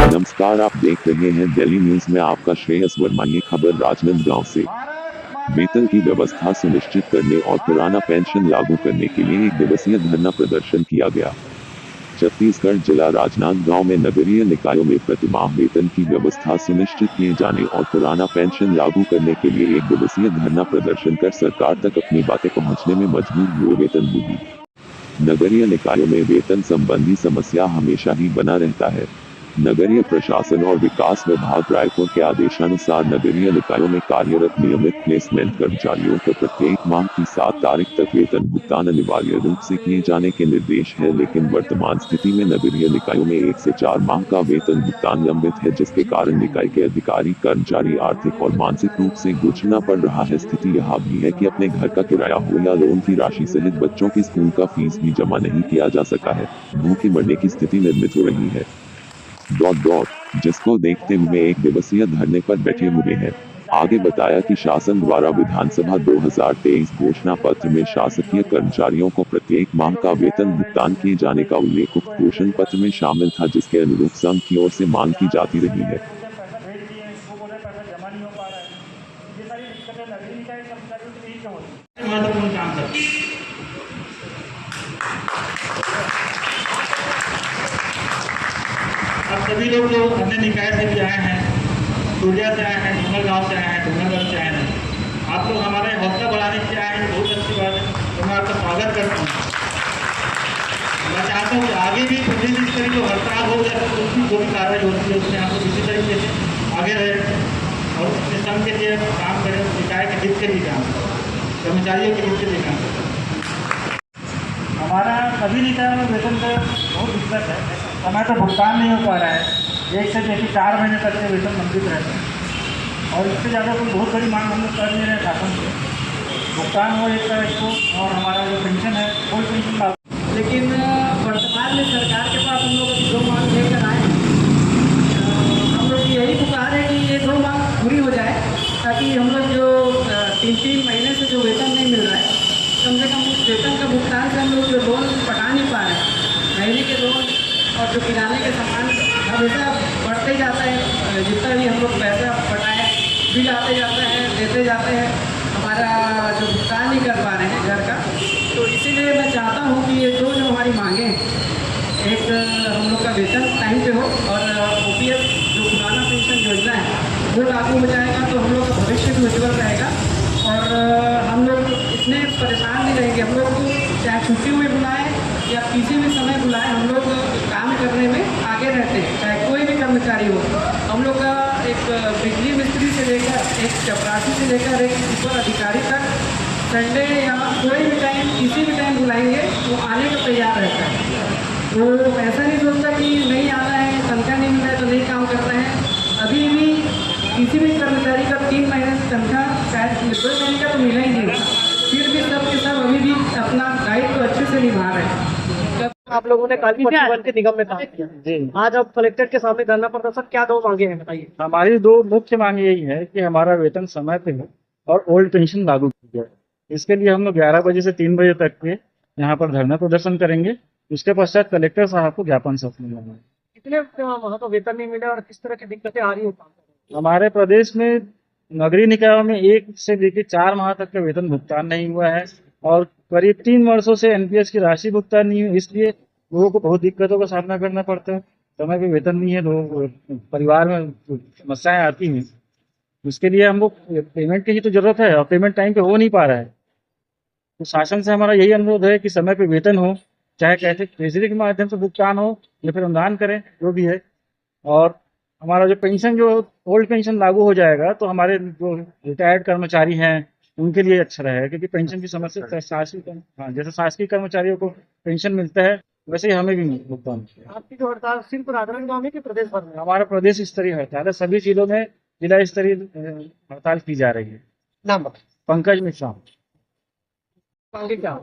नमस्कार, आप देख रहे हैं दिल्ली न्यूज में आपका श्रेयस वर्मा। ये खबर राजनांदगांव से। वेतन की व्यवस्था सुनिश्चित करने और पुराना पेंशन लागू करने के लिए एक दिवसीय धरना प्रदर्शन किया गया। छत्तीसगढ़ जिला राजनांदगांव में नगरीय निकायों में प्रतिमाह वेतन की व्यवस्था सुनिश्चित किए जाने और पुराना पेंशन लागू करने के लिए एक दिवसीय धरना प्रदर्शन कर सरकार तक अपनी बातें पहुंचने में मजबूर हुए वेतनभोगी। नगरीय निकायों में वेतन संबंधी समस्या हमेशा ही बना रहता है। नगरीय प्रशासन और विकास विभाग रायपुर के आदेशानुसार नगरीय निकायों में कार्यरत नियमित प्लेसमेंट कर्मचारियों को प्रत्येक माह की 7 तारीख तक वेतन भुगतान अनिवार्य रूप से किए जाने के निर्देश है, लेकिन वर्तमान स्थिति में नगरीय निकायों में 1 से 4 माह का वेतन भुगतान लंबित है, जिसके कारण निकाय के अधिकारी कर्मचारी आर्थिक और मानसिक रूप से गुजरना पड़ रहा है। स्थिति यह भी है कि अपने घर का किराया हो या लोन की राशि सहित बच्चों की स्कूल का फीस भी जमा नहीं किया जा सका है। भूखे मरने की स्थिति निर्मित हो रही है। जिसको देखते हुए एक दिवसीय धरने पर बैठे हुए हैं। आगे बताया कि शासन द्वारा विधानसभा 2023 घोषणा पत्र में शासकीय कर्मचारियों को प्रत्येक माह का वेतन भुगतान किए जाने का उल्लेख उक्त घोषणा पत्र में शामिल था, जिसके अनुरूप संघ की ओर से मांग की जाती रही है। महत्वपूर्ण काम करते हैं। अब सभी लोग जो अन्य निकाय से भी आए हैं, सूर्या से आए हैं, डूंगरगांव से आए हैं, डूंगरगढ़ से आए हैं, आप लोग हमारे हौसला बढ़ाने के लिए आए हैं, बहुत अच्छी बात है। तो मैं आपका स्वागत करता हूँ। मैं चाहता हूँ कि आगे भी प्रदेश स्तरीय जो हड़ताल हो जाए तो उसकी जो भी कार्रवाई होती है उसमें आप लोग इसी तरीके से आगे रहें और अपने संघ के लिए काम करें, निकाय के हित के लिए काम करें, कर्मचारियों के हित के लिए काम करें। हमारा सभी निकायों में वेतन का बहुत दिक्कत है, समय तो भुगतान नहीं हो पा रहा है। 1 से लेकर 4 महीने तक के वेतन लंबित रहते हैं और इससे ज़्यादा कोई बहुत बड़ी मांग हम लोग कर नहीं रहे शासन से। भुगतान हो एक तरह इसको और हमारा जो पेंशन है कोई पेंशन ना। लेकिन वर्तमान में सरकार के पास हम लोग अभी 2 मांग लेकर आए हैं। हम लोग यही पुकार है कि ये 2 मांग पूरी हो जाए, ताकि हम लोग जो 3-3 महीने से जो वेतन नहीं मिल रहा है, कम से कम उस वेतन का भुगतान से हम लोग जो लोन पटा नहीं पा रहे हैं, महीने के लोन और जो किराने के सामान हमेशा बढ़ते जाता है। जितना भी हम लोग पैसा पटाए बिल आते जाता है, देते जाते हैं, हमारा जो भुगतान नहीं कर पा रहे हैं घर का। तो इसीलिए मैं चाहता हूँ कि ये जो हमारी मांगे, एक हम लोग का वेतन टाइम पे हो और OPS जो पुराना पेंशन योजना है वो लागू हो जाएगा तो हम लोग का भविष्य भी उज्ज्वल रहेगा और हम लोग इतने परेशान नहीं रहेंगे। हम लोग को चाहे छुट्टी में बुलाएं या किसी भी समय बुलाएं, हम लोग काम करने में आगे रहते हैं, चाहे कोई भी कर्मचारी हो। हम लोग का एक बिजली मिस्त्री से लेकर एक चपरासी से लेकर एक ऊपर अधिकारी तक संडे या कोई भी टाइम किसी भी टाइम बुलाएंगे वो आने को तैयार रहता है। तो ऐसा नहीं सोचता कि नहीं आना है, तनख्वाह नहीं मिला है तो नहीं काम करना है। अभी भी किसी भी कर्मचारी का 3 महीने से तनख्वाह शायद 2 महीने का तो मिला ही नहीं, फिर भी सब के सब अभी भी अपना दायित्व तो अच्छे से निभा रहे हैं। आप लोगों ने काली पट्टी बन के निगम में काम किया जी। आज अब कलेक्ट्रेट के सामने धरना प्रदर्शन, क्या 2 मांगे हैं बताइए। हमारी 2 मुख्य मांग यही है कि हमारा वेतन समय पे हो और ओल्ड पेंशन लागू की जाए। इसके लिए हम लोग 11 बजे से 3 बजे तक के यहाँ पर धरना प्रदर्शन करेंगे। उसके पश्चात कलेक्टर साहब को ज्ञापन सौंपेंगे। कितने वहाँ तो वेतन नहीं मिले और किस तरह की दिक्कतें आ रही है? हमारे प्रदेश में नगरीय निकायों में 1 से लेकर 4 माह तक का वेतन भुगतान नहीं हुआ है और करीब 3 वर्षों से NPS की राशि भुगतान नहीं हुई, इसलिए लोगों को बहुत दिक्कतों का सामना करना पड़ता है। समय पे वेतन नहीं है, लोग परिवार में समस्याएं आती हैं। उसके लिए हम लोग पेमेंट की ही तो जरूरत है और पेमेंट टाइम पे हो नहीं पा रहा है। तो शासन से हमारा यही अनुरोध है कि समय पे वेतन हो, चाहे कैसे ट्रेजरी के माध्यम से भुगतान हो या फिर अनुदान करें, जो भी है। और हमारा जो पेंशन, जो ओल्ड पेंशन लागू हो जाएगा तो हमारे जो रिटायर्ड कर्मचारी हैं उनके लिए अच्छा रहेगा, क्योंकि पेंशन की समस्या जैसे शासकीय कर्मचारियों को पेंशन मिलता है वैसे ही हमें भी भुगतान। आपकी जो हड़ताल सिर्फ राजनांदगांव में कि प्रदेश भर में? हमारा प्रदेश स्तरीय हड़ताल है, सभी जिलों में जिला स्तरीय हड़ताल की जा रही है। नाम पंकज मिश्रा। मांगे क्या?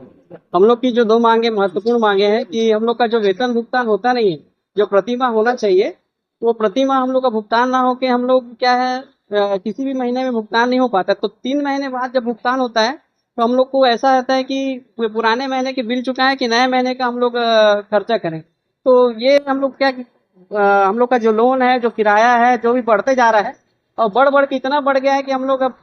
हम लोग की जो 2 मांगे महत्वपूर्ण मांगे हैं कि हम लोग का जो वेतन भुगतान होता नहीं है, जो प्रतिमाह होना चाहिए, तो वो प्रतिमाह हम लोग का भुगतान ना हो के हम लोग क्या है किसी भी महीने में भुगतान नहीं हो पाता। तो 3 महीने बाद जब भुगतान होता है तो हम लोग को ऐसा रहता है कि पुराने महीने के बिल चुकाएं कि नए महीने का हम लोग खर्चा करें। तो ये हम लोग क्या हम लोग का जो लोन है, जो किराया है, जो भी बढ़ते जा रहा है और बढ़ बढ़ के इतना बढ़ गया है कि हम लोग अब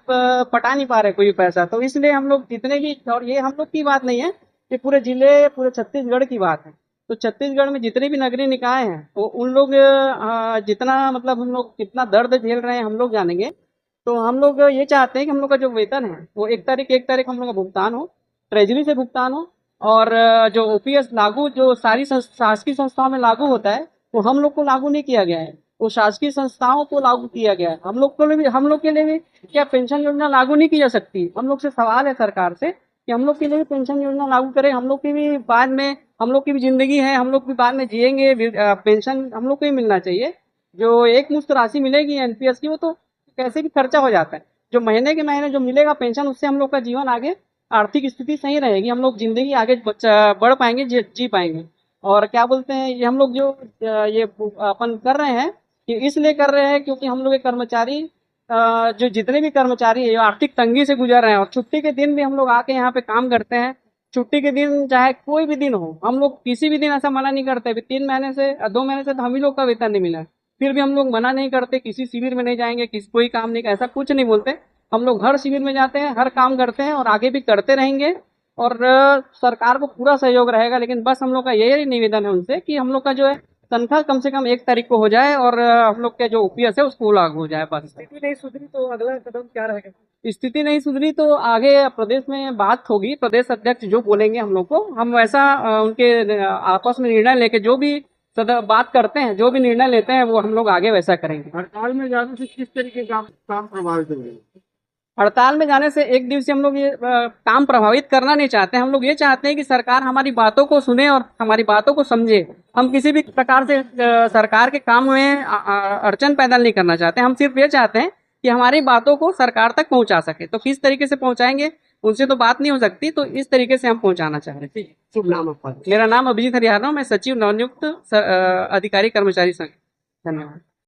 पटा नहीं पा रहे कोई पैसा। तो इसलिए हम लोग जितने भी, और ये हम लोग की बात नहीं है, ये पूरे जिले, पूरे छत्तीसगढ़ की बात है। तो छत्तीसगढ़ में जितने भी नगरीय निकाय हैं वो उन लोग जितना मतलब हम लोग कितना दर्द झेल रहे हैं हम लोग जानेंगे। तो हम लोग ये चाहते हैं कि हम लोग का जो वेतन है वो 1 तारीख हम लोग का भुगतान हो, ट्रेजरी से भुगतान हो। और जो ओपीएस लागू जो सारी शासकीय संस्थाओं में लागू होता है वो हम लोग को लागू नहीं किया गया है, वो शासकीय संस्थाओं को लागू किया गया है। हम लोग के लिए भी क्या पेंशन योजना लागू नहीं की जा सकती? हम लोग से सवाल है सरकार से कि हम लोग के लिए भी पेंशन योजना लागू करें। हम लोग की भी बाद में, हम लोग की भी जिंदगी है, हम लोग भी बाद में जिएंगे, पेंशन हम लोग को ही मिलना चाहिए। जो एक मुश्त राशि मिलेगी एनपीएस की, वो तो कैसे भी खर्चा हो जाता है। जो महीने के महीने जो मिलेगा पेंशन, उससे हम लोग का जीवन आगे, आर्थिक स्थिति सही रहेगी, हम लोग जिंदगी आगे बढ़ पाएंगे, जी पाएंगे। और क्या बोलते हैं, ये हम लोग जो ये अपन कर रहे हैं, ये इसलिए कर रहे हैं क्योंकि हम लोग के कर्मचारी जो जितने भी कर्मचारी है आर्थिक तंगी से गुजर रहे हैं। और छुट्टी के दिन भी हम लोग आके यहाँ पे काम करते हैं। छुट्टी के दिन चाहे कोई भी दिन हो, हम लोग किसी भी दिन ऐसा मना नहीं करते। अभी 3 महीने से 2 महीने से तो हम ही लोग का वेतन नहीं मिला है, फिर भी हम लोग मना नहीं करते, किसी शिविर में नहीं जाएंगे, किसी कोई काम नहीं, ऐसा कुछ नहीं बोलते। हम लोग हर शिविर में जाते हैं, हर काम करते हैं और आगे भी करते रहेंगे। और सरकार को पूरा सहयोग रहेगा। लेकिन बस हम लोग का यही निवेदन है उनसे कि हम लोग का जो है तनख्वाह कम से कम 1 तारीख को हो जाए और हम लोग के जो ओपीएस है उसको लागू हो जाए। बस स्थिति नहीं सुधरी तो अगला कदम क्या रहेगा? स्थिति नहीं सुधरी तो आगे प्रदेश में बात होगी, प्रदेश अध्यक्ष जो बोलेंगे हम लोग को, हम वैसा उनके आपस में निर्णय लेके जो भी बात करते हैं, जो भी निर्णय लेते हैं वो हम लोग आगे वैसा करेंगे। हड़ताल में जाने से किस तरीके का काम प्रभावित होंगे? हड़ताल में जाने से एक दिवसीय हम लोग ये काम प्रभावित करना नहीं चाहते। हम लोग ये चाहते हैं कि सरकार हमारी बातों को सुने और हमारी बातों को समझे। हम किसी भी प्रकार से सरकार के काम में अड़चन पैदा नहीं करना चाहते। हम सिर्फ ये चाहते हैं कि हमारी बातों को सरकार तक पहुंचा सके। तो किस तरीके से पहुंचाएंगे, उनसे तो बात नहीं हो सकती, तो इस तरीके से हम पहुंचाना चाह रहे हैं। शुभ नाम आपका? मेरा नाम अभिजीत हरियाणा, मैं सचिव नवनियुक्त अधिकारी कर्मचारी संघ। धन्यवाद।